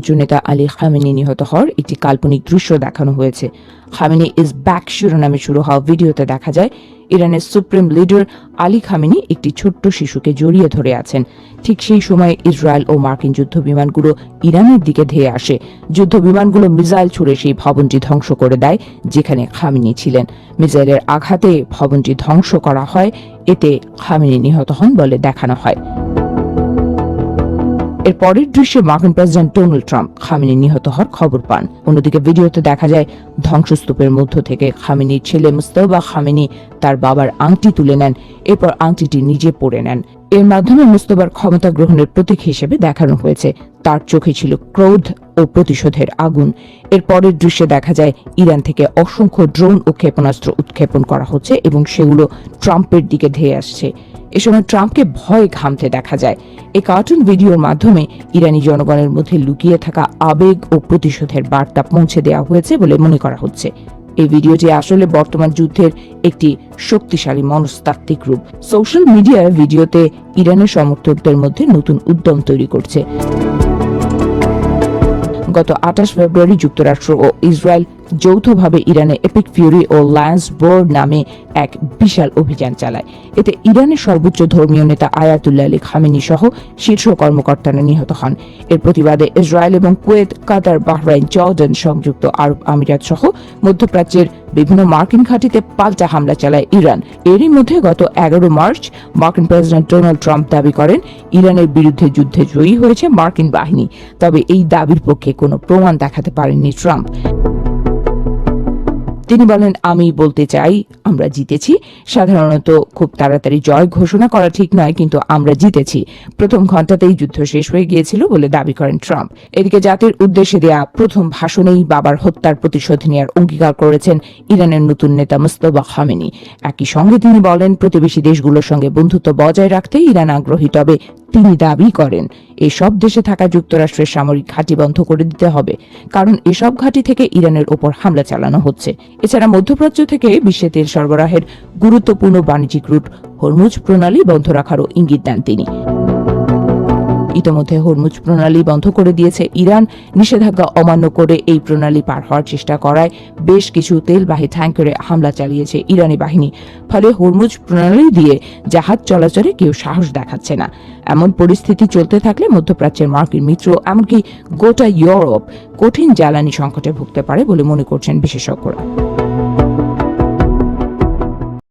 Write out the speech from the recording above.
জননেতা Ali Khamenei নিহত হওয়ার একটি কাল্পনিক দৃশ্য দেখানো হয়েছে। খামেনি ইজ ব্যাক শিরোনামে শুরু হওয়া ভিডিওতে দেখা যায় ইরানের সুপ্রিম লিডার আলী খামেনি একটি ছোট্ট শিশুকে জড়িয়ে ধরে আছেন। ঠিক সেই সময় ইসরায়েল ও মার্কিন যুদ্ধ বিমানগুলো ইরানের দিকে ধেয়ে আসে। যুদ্ধ বিমানগুলো মিসাইল ছুড়ে সেই ভবনটি ধ্বংস করে দেয় যেখানে খামেনি ছিলেন। মিসাইলের আঘাতে ভবনটি ধ্বংস করা হয়, এতে খামেনি নিহত হন বলে দেখানো হয়। এর পরের দৃশ্যে মার্কিন প্রেসিডেন্ট ডোনাল্ড ট্রাম্প খামেনি নিহত হওয়ার খবর পান। অন্যদিকে ভিডিওতে দেখা যায় ধ্বংসস্তূপের মধ্য থেকে খামেনির ছেলে মুস্তফা খামেনি তার বাবার আংটি তুলে নেন, এরপর আংটিটি নিজে পরে নেন। এর মাধ্যমে মুস্তফার ক্ষমতা গ্রহণের প্রতীক হিসেবে দেখানো হয়েছে। তার চোখে ছিল ক্রোধ ও প্রতিশোধের আগুন। এর পরের দৃশ্যে দেখা যায় ইরান থেকে অসংখ্য ড্রোন ও ক্ষেপণাস্ত্র উৎক্ষেপণ করা হচ্ছে এবং সেগুলো ট্রাম্পের দিকে ধেয়ে আসছে। এ সময় ট্রাম্পকে ভয়ে ঘামতে দেখা যায়। এই কার্টুন ভিডিওর মাধ্যমে ইরানি জনগণের মধ্যে লুকিয়ে থাকা আবেগ ও প্রতিশোধের বার্তা পৌঁছে দেওয়া হয়েছে বলে মনে করা হচ্ছে। এই ভিডিওটি আসলে বর্তমান যুদ্ধের একটি শক্তিশালী মনস্তাত্ত্বিক রূপ। সোশ্যাল মিডিয়ায় ভিডিওতে ইরানের সমর্থকদের মধ্যে নতুন উদ্যম তৈরি করছে। গত 28 ফেব্রুয়ারি যুক্তরাষ্ট্র ও ইসরায়েল যৌথভাবে ইরানে এপিক ফিউরি ও লায়ন্স বোর্ড নামে এক বিশাল অভিযান চালায়। এতে ইরানের সর্বোচ্চ ধর্মীয় নেতা আয়াতুল্লাহ আলী খামেনি সহ শীর্ষ কর্মকর্তারা নিহত হন। এর প্রতিবাদে ইসরায়েল এবং কুয়েত, কাতার, বাহরাইন, জর্ডান, সংযুক্ত আরব আমিরাত সহ মধ্যপ্রাচ্যের বিভিন্ন মার্কিন ঘাঁটিতে পাল্টা হামলা চালায় ইরান। এরই মধ্যে গত 11 মার্চ মার্কিন প্রেসিডেন্ট ডোনাল্ড ট্রাম্প দাবি করেন ইরানের বিরুদ্ধে যুদ্ধে জয়ী হয়েছে মার্কিন বাহিনী। তবে এই দাবির পক্ষে কোনো প্রমাণ দেখাতে পারেননি ট্রাম্প। তিনি বলেন, আমি বলতে চাই আমরা জিতেছি। সাধারণত খুব তাড়াতাড়ি জয় ঘোষণা করা ঠিক নয়, কিন্তু আমরা জিতেছি। প্রথম ঘন্টাতেই যুদ্ধ শেষ হয়ে গিয়েছিল বলে দাবি করেন ট্রাম্প। এদিকে জাতির উদ্দেশ্যে দেয়া প্রথম ভাষণেই বাবার হত্যার প্রতিশোধ নেওয়ার অঙ্গীকার করেছেন ইরানের নতুন নেতা মুস্তফা খামেনি। একই সঙ্গে তিনি বলেন, প্রতিবেশী দেশগুলোর সঙ্গে বন্ধুত্ব বজায় রাখতে ইরান আগ্রহী। তবে তিনি দাবি করেন এসব দেশে থাকা যুক্তরাষ্ট্রের সামরিক ঘাঁটি বন্ধ করে দিতে হবে, কারণ এসব ঘাঁটি থেকে ইরানের ওপর হামলা চালানো হচ্ছে। এছাড়া মধ্যপ্রাচ্য থেকে বিশ্বে তেল সরবরাহের গুরুত্বপূর্ণ বাণিজ্যিক রুট হরমুজ প্রণালী বন্ধ রাখারও ইঙ্গিত দেন তিনি। ইতিমধ্যে হরমুজ প্রণালী বন্ধ করে দিয়েছে ইরান। নিষেধাজ্ঞা অমান্য করে এই প্রণালী পার হওয়ার চেষ্টা করায় বেশ কিছু তেলবাহী ট্যাঙ্কারে হামলা চালিয়েছে ইরানি বাহিনী। ফলে হরমুজ প্রণালী দিয়ে জাহাজ চলাচলে কেউ সাহস দেখাচ্ছে না। এমন পরিস্থিতি চলতে থাকলে মধ্যপ্রাচ্যের মার্কিন মিত্র, এমনকি গোটা ইউরোপ কঠিন জ্বালানি সংকটে ভুগতে পারে বলে মনে করছেন বিশেষজ্ঞরা।